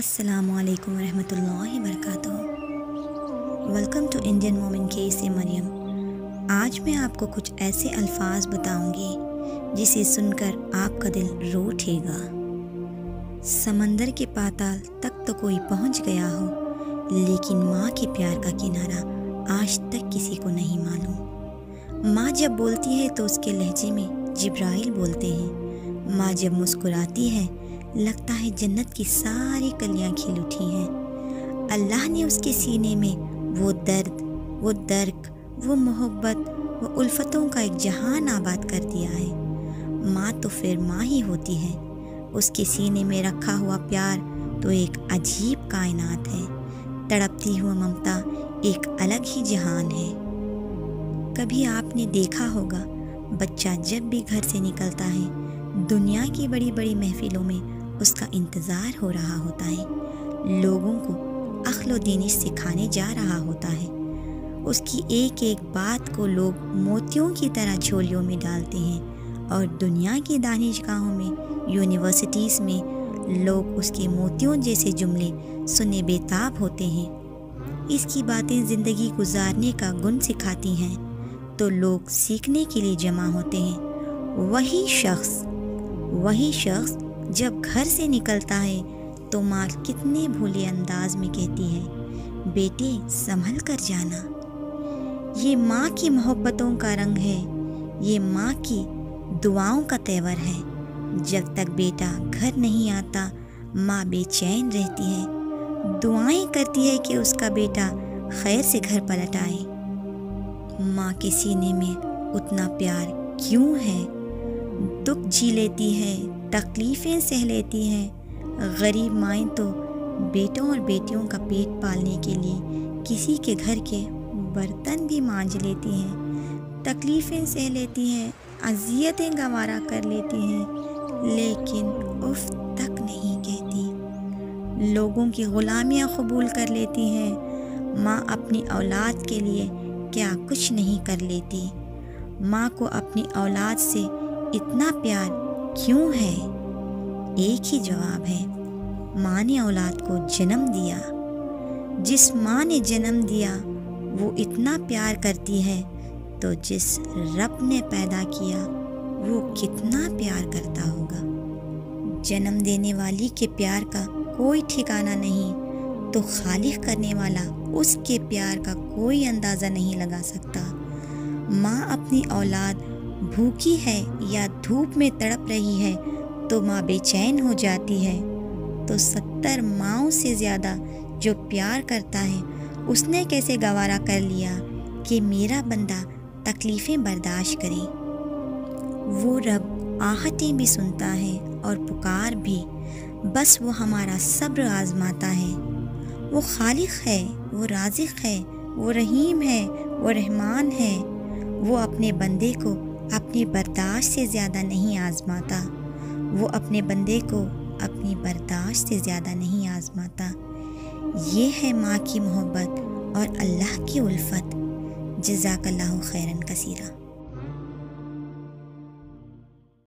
السلام علیکم ورحمۃ اللہ وبرکاتہ۔ ویلکم ٹو انڈین مومن کیس مریم۔ آج میں آپ کو کچھ ایسے الفاظ بتاؤں گی جسے سن کر آپ کا دل رو اٹھے گا۔ سمندر کے پاتال تک تو کوئی پہنچ گیا ہو، لیکن ماں کے پیار کا کنارہ آج تک کسی کو نہیں معلوم۔ ماں جب بولتی ہے تو اس کے لہجے میں جبرائیل بولتے ہیں۔ ماں جب مسکراتی ہے لگتا ہے جنت کی ساری کلیاں کھل اٹھی ہیں۔ اللہ نے اس کے سینے میں وہ درد، وہ درک، وہ محبت، وہ الفتوں کا ایک جہان آباد کر دیا ہے۔ ماں تو پھر ماں ہی ہوتی ہے۔ اس کے سینے میں رکھا ہوا پیار تو ایک عجیب کائنات ہے۔ تڑپتی ہوا ممتا ایک الگ ہی جہان ہے۔ کبھی آپ نے دیکھا ہوگا بچہ جب بھی گھر سے نکلتا ہے دنیا کی بڑی بڑی محفلوں میں اس کا انتظار ہو رہا ہوتا ہے، لوگوں کو عقل و دانش سکھانے جا رہا ہوتا ہے۔ اس کی ایک ایک بات کو لوگ موتیوں کی طرح جھولیوں میں ڈالتے ہیں، اور دنیا کی دانشگاہوں میں، یونیورسٹیز میں لوگ اس کے موتیوں جیسے جملے سنے بےتاب ہوتے ہیں۔ اس کی باتیں زندگی گزارنے کا گن سکھاتی ہیں تو لوگ سیکھنے کے لیے جمع ہوتے ہیں۔ وہی شخص جب گھر سے نکلتا ہے تو ماں کتنے بھولے انداز میں کہتی ہے، بیٹے سنبھل کر جانا۔ یہ ماں کی محبتوں کا رنگ ہے، یہ ماں کی دعاؤں کا تیور ہے۔ جب تک بیٹا گھر نہیں آتا ماں بے چین رہتی ہے، دعائیں کرتی ہے کہ اس کا بیٹا خیر سے گھر پلٹ آئے۔ ماں کے سینے میں اتنا پیار کیوں ہے؟ دکھ جی لیتی ہے، تکلیفیں سہ لیتی ہیں۔ غریب مائیں تو بیٹوں اور بیٹیوں کا پیٹ پالنے کے لیے کسی کے گھر کے برتن بھی مانج لیتی ہیں، تکلیفیں سہ لیتی ہیں، اذیتیں گوارا کر لیتی ہیں، لیکن اف تک نہیں کہتی۔ لوگوں کی غلامیاں قبول کر لیتی ہیں۔ ماں اپنی اولاد کے لیے کیا کچھ نہیں کر لیتی؟ ماں کو اپنی اولاد سے اتنا پیار کیوں ہے؟ ایک ہی جواب ہے، ماں نے اولاد کو جنم دیا۔ جس ماں نے جنم دیا وہ اتنا پیار کرتی ہے تو جس رب نے پیدا کیا وہ کتنا پیار کرتا ہوگا۔ جنم دینے والی کے پیار کا کوئی ٹھکانہ نہیں تو خالق کرنے والا اس کے پیار کا کوئی اندازہ نہیں لگا سکتا۔ ماں اپنی اولاد بھوکی ہے یا دھوپ میں تڑپ رہی ہے تو ماں بے چین ہو جاتی ہے، تو 70 ماؤں سے زیادہ جو پیار کرتا ہے اس نے کیسے گوارا کر لیا کہ میرا بندہ تکلیفیں برداشت کرے؟ وہ رب آہتیں بھی سنتا ہے اور پکار بھی، بس وہ ہمارا صبر آزماتا ہے۔ وہ خالق ہے، وہ رازق ہے، وہ رحیم ہے، وہ رحمان ہے۔ وہ اپنے بندے کو اپنی برداشت سے زیادہ نہیں آزماتا، وہ اپنے بندے کو اپنی برداشت سے زیادہ نہیں آزماتا۔ یہ ہے ماں کی محبت اور اللہ کی الفت۔ جزاک اللہ خیرا کثیرا۔